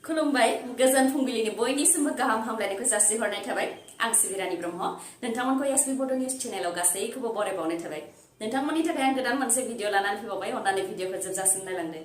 खुलुमबाय गोजोन फुंबिलिनि बयनिसिमबो गाहाम हामलायनायखौ जासिहरनाय थाबाय आं सिबि रानी ब्रह्म नोंथांमोनखौ एसबी बड निउज चेनेलाव गासैखौबो बरायबावनाय थाबाय नोंथांमोननि थाखाय आं गोदान मोनसे भिडिअ लानानै फैबावबाय अन्नानै भिडिअखौ जोबजासिम नायलांदो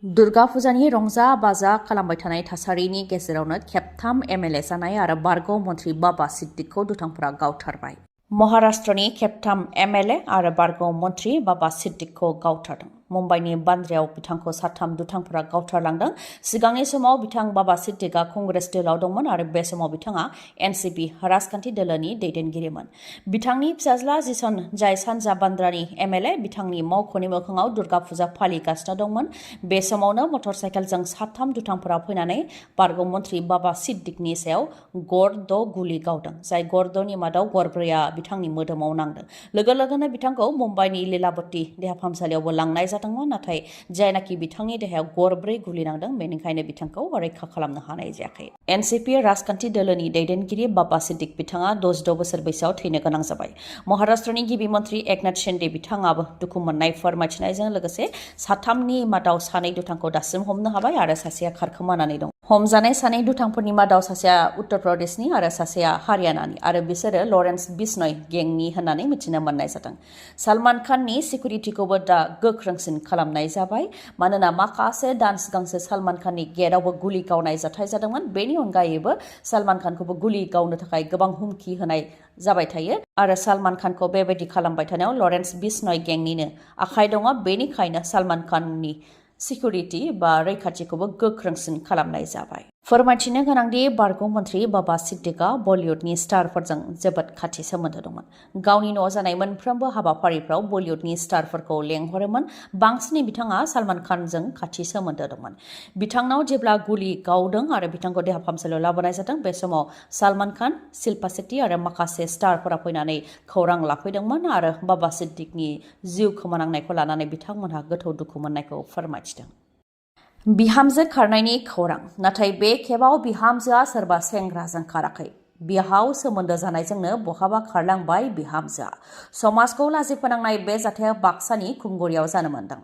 दुर्गा फुजानि रंजा बाजा खालामबाय थानाय थासारिनि गेजेरावनो खेबथाम एमएलए जानाय आरो बारग' मन्त्रि बाबा सिद्दिकखौ दुथांफोरा गावथारबाय महाराष्ट्रनि खेबथाम एमएलए आरो बारग' मन्त्रि बाबा सिद्दिकखौ गावथारदों मुम्बाइनि बान्द्रायाव बिथांखौ साथाम दुथांफोरा गावथारलांदों सिगांनि समाव बिथां बाबा सिद्दिकआ कंग्रेस दोलाव दंमोन आरो बे समाव बिथाङा एनसिपि राजखान्थि दोलोनि दैदेनगिरिमोन बिथांनि फिसाज्ला जिसन जाय सानजा बान्द्रानि एमएलए बिथांनि मावख'नि मोखाङाव दुर्गा फुजा फालिगासिनो दंमोन बे समावनो मटर साइकेलजों साथाम दुथांफोरा फैनानै बारग' मन्त्रि बाबा सिद्दिकनि सायाव गरद' गुलि गावदों जाय गरद'नि मादाव गरब्रैया बिथांनि मोदोमाव नांदों लोगो लोगोनो बिथांखौ मुम्बाइनि लीलावती देहा फाहामसालियावबो लांनाय जादोंमोन नाथाय जायनाखि बिथांनि देहायाव गरब्रै गुलि नांदों बेनिखायनो बिथांखौ रैखा खालामनो हानाय जायाखै एनसिपि राजखान्थि दोलोनि दैदेनगिरि बाबा सिद्दिक बिथाङा 66 बोसोर बैसोआव थैनो गोनां जाबाय महाराष्ट्रनि गिबि मन्त्रि एकनाथ शिन्दे बिथाङाबो दुखु मोननाय फोरमायथिनायजों लोगोसे साथामनि मादाव सानै दुथांखौ दासिम हमनो हाबाय आरो सासेया खारखोमानानै दं हमजानाय सानै दुथांफोरनि मादाव सासेया उत्तर प्रदेशनि आरो सासेया हारियानानि आरो बिसोरो लरेन्स बिश्नय गेंनि होननानै मिथिनो मोननाय जादों सलमान खाननि सिकिउरिटिखौबो दा गोख्रोंसिन खालामनाय जाबाय मानोना माखासे दान सिगांसो सलमान खाननि गेटआवबो गुलि गावनाय जाथाय जादोंमोन बेनि अनगायैबो सलमान खानखौबो गुलि गावनो थाखाय गोबां हुमखि होनाय जाबाय थायो आरो सलमान खानखौ बेबायदि खालामबाय थानायाव लरेन्स बिश्नय गेंनिनो आखाइ दङ बेनिखायनो सलमान खाननि सिकिउरिटि बा रैखाथिखौबो गोख्रोंसिन खालामनाय जाबाय फोरमायथिनो गोनांदि बारग' मन्त्रि बाबा सिद्दिकआ बलिउडनि स्टारफोरजों जोबोद खाथि सोमोन्दो दंमोन गावनि न'आव जानाय मोनफ्रोमबो हाबाफारिफ्राव बलिउडनि स्टारफोरखौ लेंहरोमोन बांसिनै बिथाङा सलमान खानजों खाथि सोमोन्दो दंमोन बिथांनाव जेब्ला गुलि गावदों आरो बिथांखौ देहा फाहामसालियाव लाबोनाय जादों बे समाव सलमान खान शिल्पा शेट्टी आरो माखासे स्टारफोरा फैनानै खौरां लाफैदोंमोन आरो बाबा सिद्दिकनि जिउ खोमानांनायखौ लानानै बिथांमोनहा गोथौ दुखु मोननायखौ फोरमायथिदों बिहामजो खारनायनि खौरां नाथाय बे खेबाव बिहामजोआ सोरबा सेंग्राजों खाराखै बिहाव सोमोन्दो जानायजोंनो बहाबा खारलांबाय बिहामजोआ समाजखौ लाजिफोनांनाय बे जाथाया बाक्सानि खुंगुरियाव जानो मोनदों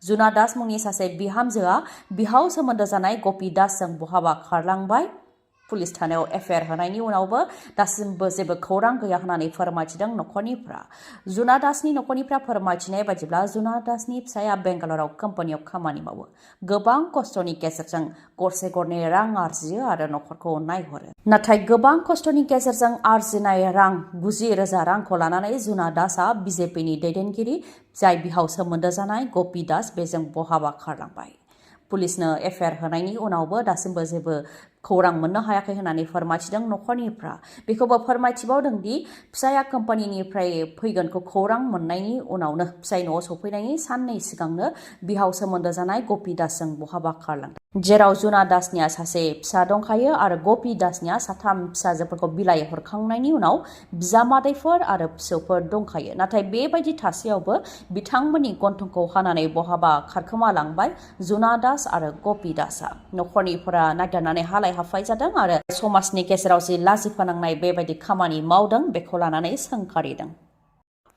जुना दास मुंनि सासे बिहामजोआ बिहाव सोमोन्दो जानाय गपि दासजों बहाबा खारलांबाय पुलिस थानायाव एफआइआर होनायनि उनावबो दासिमबो जेबो खौरां गैया होननानै फोरमायथिदों नखरनिफ्रा जुना दासनि नखरनिफ्रा फोरमायथिनाय बायदिब्ला जुना दासनि फिसाया बेंगालराव कम्पानियाव खामानि मावो गोबां खस्थ'नि गेजेरजों गरसे गरनै रां आरजियो आरो नखरखौ नायहरो नाथाय गोबां खस्थ'नि गेजेरजों आरजिनाय रां 90,000 रांखौ लानानै जुना दासआ बिजेपिनि दैदेनगिरि जाय बिहाव सोमोन्दो जानाय गपि दास बेजों बहाबा खारलांबाय पुलिसनो एफआइआर होनायनि उनावबो दासिमबो जेबो खौरां मोननो हायाखै होननानै फोरमायथिदों नखरनिफ्रा बेखौबो फोरमायथिबावदों दि फिसाया कम्पानिनिफ्राय फैगोनखौ खौरां मोननायनि उनावनो फिसाय न'आव सफैनायनि साननै सिगांनो बिहाव सोमोन्दो जानाय गपि दासजों बहाबा खारलांदों जेराव जुना दासनिया सासे फिसा दंखायो आरो गपि दासनिया साथाम फिसाजोफोरखौ बिलाइ हरखांनायनि उनाव बिजामादैफोर आरो फिसौफोर दंखायो नाथाय बेबायदि थासेयावबो बिथांमोननि गन्थंखौ हानानै बहाबा खारखोमालांबाय जुना दास आरो गपि दासआ नखरनिफोरा नागिरनानै हालाय हाफाय जादों आरो समाजनि गेजेराव जि लाजिफोनांनाय बेबायदि खामानि मावदों बेखौ लानानै सोंखारिदों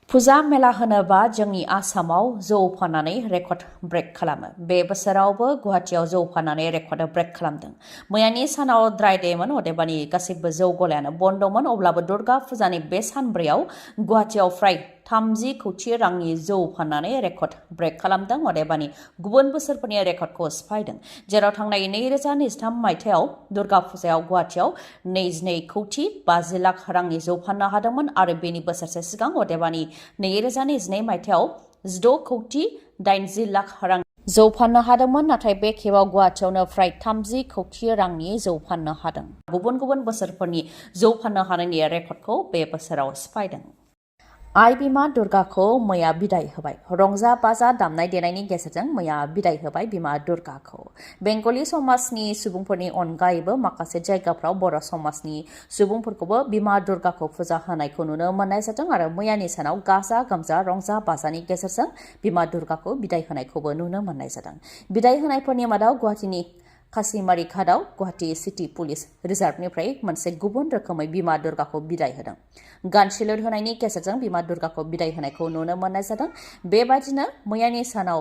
फुजा मेला होनोबा जोंनि आसामाव जौ फाननानै रेकर्ड ब्रेक खालामो बे बोसोरावबो गुवाहाटियाव जौ फाननानै रेकर्ड ब्रेक खालामदों मैयानि सानाव ड्राइ डेमोन अदेबानि गासैबो जौ गलायानो बन्दमोन अब्लाबो दुर्गा फुजानि बे सानब्रैयाव गुवाहाटियाव फ्राय 30 कौटि रांनि जौ फाननानै रेकर्ड ब्रेक खालामदों अदेबानि गुबुन बोसोरफोरनि रेकर्डखौ सिफायदों जेराव थांनाय 2023 मायथाइयाव दुर्गा फुजायाव गुवाहाटियाव 22 कौटि 50 लाख रांनि जौ फाननो हादोंमोन आरो बेनि बोसोरसे सिगां अदेबानि 2022 मायथाइयाव 16 कौटि 80 लाख रां जौ फाननो हादोंमोन नाथाय बे खेबाव गुवाहाटियावनो फ्राय 30 कौटि रांनि जौ फाननो हादों गुबुन गुबुन बोसोरफोरनि जौ फाननो हानायनि रेकर्डखौ बे बोसोराव सिफायदों आइ बिमा दुर्गाखौ मैया बिदाय होबाय रंजा बाजा दामनाय देनायनि गेजेरजों मैया बिदाय होबाय बिमा दुर्गाखौ बेंगलि समाजनि सुबुंफोरनि अनगायैबो माखासे जायगाफ्राव बर' समाजनि सुबुंफोरखौबो बिमा दुर्गाखौ फुजा होनायखौ नुनो मोननाय जादों आरो मैयानि सानाव गाजा गोमजा रंजा बाजानि गेजेरजों बिमा दुर्गाखौ बिदाय होनायखौबो नुनो मोननाय जादों बिदाय होनायफोरनि मादाव गुवाहाटिनि कासिमारि घाटआव गुवाहाटी सिटी पुलिस रिजार्भनिफ्राय मोनसे गुबुन रोखोमै बिमा दुर्गाखौ बिदाय होदों गान सिलोड होनायनि गेजेरजों बिमा दुर्गाखौ बिदाय होनायखौ नुनो मोननाय जादों बेबायदिनो मैयानि सानाव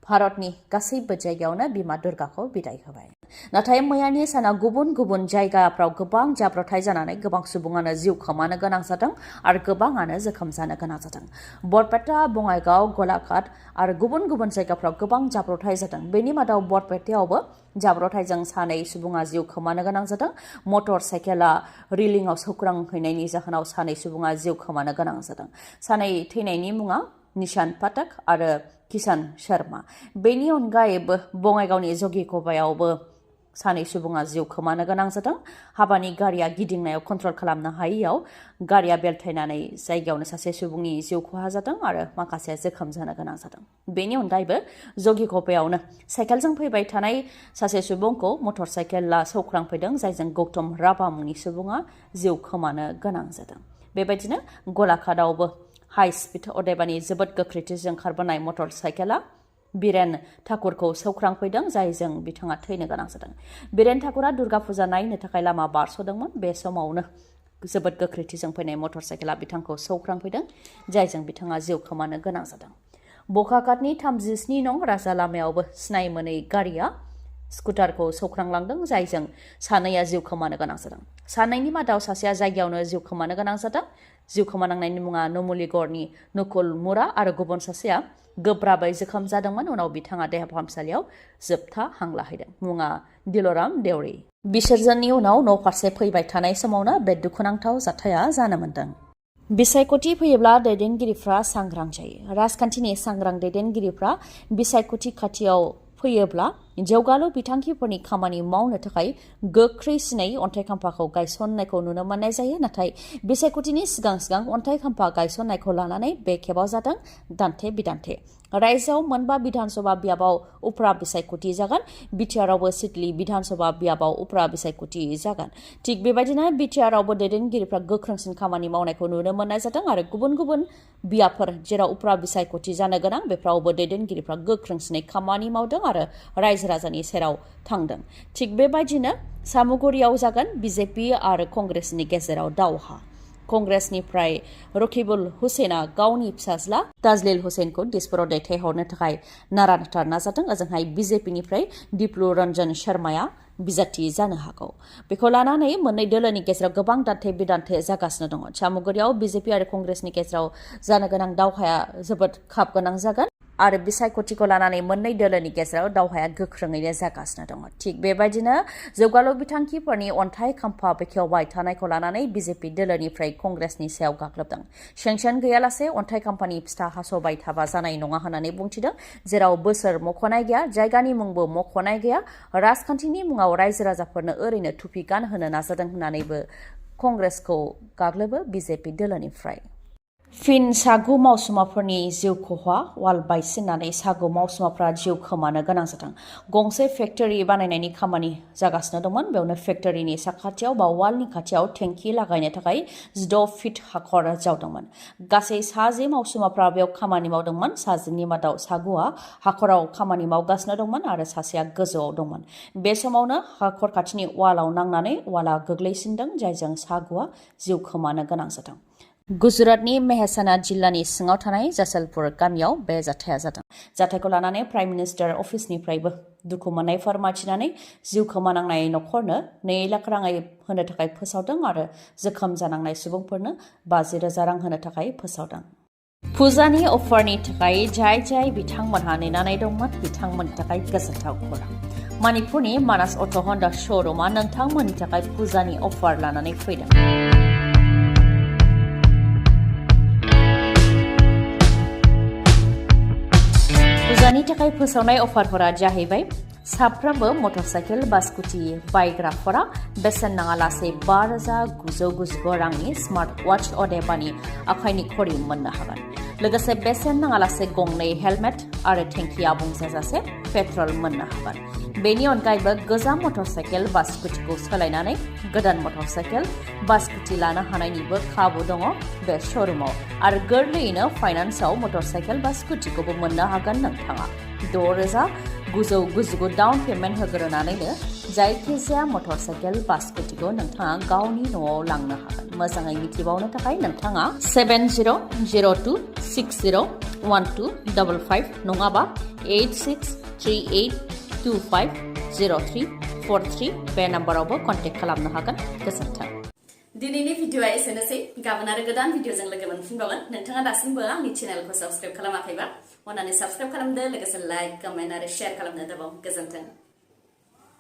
भारतनि गासैबो जायगायावनो बिमा दुर्गाखौ बिदाय होबाय। नाथाय मैयानि सानाव गुबुन गुबुन जायगाफ्राव गोबां जाब्रबथाय जानानै गोबां सुबुङानो जिउ खोमानो गोनां जादों आरो गोबाङानो जोखोम जानो गोनां जादों। बरपेटा, बङाइगाव, गलाघाट आरो गुबुन गुबुन जायगाफ्राव गोबां जाब्रबथाय जादों। बेनि मादाव बरपेटायावबो जाब्रबथायजों सानै सुबुङा जिउ खोमानो गोनां जादों। मटर साइकेला रिलिंआव सौग्रांहैनायनि जाहोनाव सानै सुबुङा जिउ खोमानो गोनां जादों। सानै थैनायनि मुङा निशान पाठक आरो किसान शर्मा। बेनि अनगायैबो बङाइगावनि जगिखबायावबो सानै सुबुङा जिउ खोमानो गोनां जादों। हाबानि गारिया गिदिंनायाव कन्ट्रल खालामनो हायैयाव गारिया बेलथायनानै जायगायावनो सासे सुबुंनि जिउ खहा जादों आरो माखासेया जोखोम जानो गोनां जादों। बेनि अनगायैबो जगिखबायावनो साइकेलजों फैबाय थानाय सासे सुबुंखौ मटर साइकेला सौख्रांफैदों, जायजों गौतम राभा मुंनि सुबुङा जिउ खोमानो गोनां जादों। बेबायदिनो गलाघाटआवबो हाइ स्पिड अदेबानि जोबोद गोख्रैथिजों खारबोनाय मटर साइकेला बीरेन ठाकुरखौ सौख्रांफैदों, जायजों बिथाङा थैनो गोनां जादों। बीरेन ठाकुरा दुर्गा फुजा नायनो थाखाय लामा बारस'दोंमोन। बे समावनो जोबोद गोख्रैथिजों फैनाय मटर साइकेला बिथांखौ सौख्रांफैदों, जायजों बिथाङा जिउ खोमानो गोनां जादों। बखाघाटनि 37 नं राजा लामायावबो सिनाय मोनै गारिया स्कुटारखौ सौख्रांलांदों, जायजों सानैया जिउ खोमानो गोनां जादों। सानैनि मादाव सासेया जायगायावनो जिउ खोमानो गोनां जादों। जिउ खोमानांनायनि मुङा नुमुलिगड़नि नुकुल मुरा आरो गुबुन सासेया गोब्राबै जोखोम जादोंमोन। उनाव बिथाङा देहा फाहामसालियाव जोबथा हां लाहैदों। मुङा दिलराम देउरि। बिसर्जननि उनाव न' फारसे फैबाय थानाय समावनो बे दुखुनांथाव जाथाया जानो मोन्दों। बिसायख'थि फैयोब्ला दैदेनगिरिफ्रा सांग्रां जायो। राजखान्थिनि सांग्रां दैदेनगिरिफ्रा बिसायख'थि खाथियाव फैयोब्ला जौगालु बिथांखिफोरनि खामानि मावनो थाखाय गोख्रैसिनै अन्थाइ खाम्फाखौ गायसननायखौ नुनो मोननाय जायो। नाथाय बिसायख'थिनि सिगां सिगां अन्थाइ खाम्फा गायसननायखौ लानानै बे खेबाव जादों दान्थे बिदान्थे। रायजोआव मोनबा बिधानसभा बियाबाव उफ्रा बिसायख'थि जागोन। बिटिआरआवबो सिडली बिधानसभा बियाबाव उफ्रा बिसायख'थि जागोन। थिग बेबायदिनो बिटिआरआवबो दैदेनगिरिफ्रा गोख्रोंसिन खामानि मावनायखौ नुनो मोननाय जादों आरो गुबुन गुबुन बियाबफोर जेराव उफ्रा बिसायख'थि जानो गोनां बेफ्रावबो दैदेनगिरिफ्रा गोख्रोंसिनै खामानि मावदों आरो रायजो राजानि सेराव थांदों। थिग बेबायदिनो सामुगुरियाव जागोन बिजेपि आरो कंग्रेसनि गेजेराव दावहा। कंग्रेसनिफ्राय रकिबुल हुसेना गावनि फिसाज्ला ताजलिल हुसेनखौ दिसपुराव दैथायहरनो थाखाय नारा नाथा नाजादों। ओजोंहाय बिजेपिनिफ्राय दिप्लु रन्जन शर्माया बिजाथि जानो हागौ। बेखौ लानानै मोननै दोलोनि गेजेराव गोबां दान्थे बिदान्थे जागासिनो दङ। सामुगुरियाव बिजेपि आरो कंग्रेसनि गेजेराव जानो गोनां दावहाया जोबोद खाब गोनां जागोन आरो बिसायख'थिखौ लानानै मोननै दोलोनि गेजेराव दावहाया गोख्रोङैनो जागासिनो दङ। थिग बेबायदिनो जौगालु बिथांखिफोरनि अन्थाइ खाम्फा बेखेवबाय थानायखौ लानानै बिजेपि दोलोनिफ्राय कंग्रेसनि सायाव गाग्लोबदों। सेंसन गैयालासे अन्थाइ खाम्फानि फिथा हास'बाय थाबा जानाय नङा होननानै बुंथिदों। जेराव बोसोर मख'नाय गैया, जायगानि मुंबो मख'नाय गैया, राजखान्थिनि मुङाव रायजो राजाफोरनो ओरैनो टुपि गानहोनो नाजादों होननानैबो कंग्रेसखौ गाग्लोबो बिजेपि दोलोनिफ्राय। फिन सागु मावसुमाफोरनि जिउ खहा, वाल बायसिननानै सागु मावसुमाफ्रा जिउ खोमानो गोनां जादों। गंसे फेक्टरि बानायनायनि खामानि जागासिनो दंमोन। बेयावनो फेक्टरिनि साखाथियाव बा वालनि खाथियाव टेंकि लागायनो थाखाय 16 फिट हाखर जावदोंमोन। गासै 10 मावसुमाफ्रा बेयाव खामानि मावदोंमोन। 10 मादाव सागुआ हाखराव खामानि मावगासिनो दंमन आरो सासेया गोजौआव दंमोन। बे समावनो हाखर खाथिनि वालाव नांनानै वाला गोग्लैसिनदों, जायजों सागुआ जिउ खोमानो गोनां जादों। गुजरातनि मेहसाना जिल्लानि सिङाव थानाय जसलपुर गामियाव बे जाथाया जादों। जाथायखौ लानानै प्राइम मिनिस्टार अफिसनिफ्रायबो दुखु मोननाय फोरमायथिनानै जिउ खोमानांनाय न'खरनो 2 लाख राङै होनो थाखाय फोसावदों आरो जोखोम जानांनाय सुबुंफोरनो 50,000 रां होनो थाखाय फोसावदों। फुजानि अफारनि थाखाय जाय बिथांमोनहा नेनानै दंमोन बिथांमोननि थाखाय गोजोनथाव खौरां। मणिपुरनि मानास अट' हन्डा श'रुमा नोंथांमोननि थाखाय फुजानि अफार लानानै फैदों। फुजानि थाखाय फोसावनाय अफारफोरा जाहैबाय साफ्रोमबो मटरसाइकेल बा स्कुटि बायग्राफोरा बेसेन नाङालासे 5,999 रांनि स्मार्ट वाच अदेबानि आखाइनि घड़ी मोननो हागोन। लोगोसे बेसेन नाङालासे 2 हेलमेट आरो टेंकि आबुं जाजासे पेट्रल मोननो हागोन। बेनि अनगायैबो गोजाम मटरसाइकेल बा स्कुटिखौ सोलायनानै गोदान मटरसाइकेल बा स्कुटि लानो हानायनिबो खाबु दङ बे श'रुमाव आरो गोरलैयैनो फाइनान्सआव मटरसाइकेल बा स्कुटिखौबो मोननो हागोन नोंथाङा। 6,999 डाउन पेमेन्ट होग्रोनानैनो जायखिजाया मटरसाइकेल बा स्कुटिखौ नोंथाङा गावनि न'आव लांनो हागोन। मोजाङै मिथिबावनो थाखाय नोंथाङा 7002601255 नङाबा 8638250343 बे नाम्बारावबो कन्टेक्ट खालामनो हागोन गोजोन्थों दिनैनि भिडिअआ एसेनोसै गाबोन आरो गोदान भिडिअजों लोगो मोनफिनबावगोन नोंथाङा दासिमबो आंनि चेनेलखौ साबस्क्राइब खालामाखैबा अन्नानै साबस्क्राइब खालामदो लोगोसे लाइक कमेन्ट आरो शेयार खालामनो दाबाव गोजोन्थों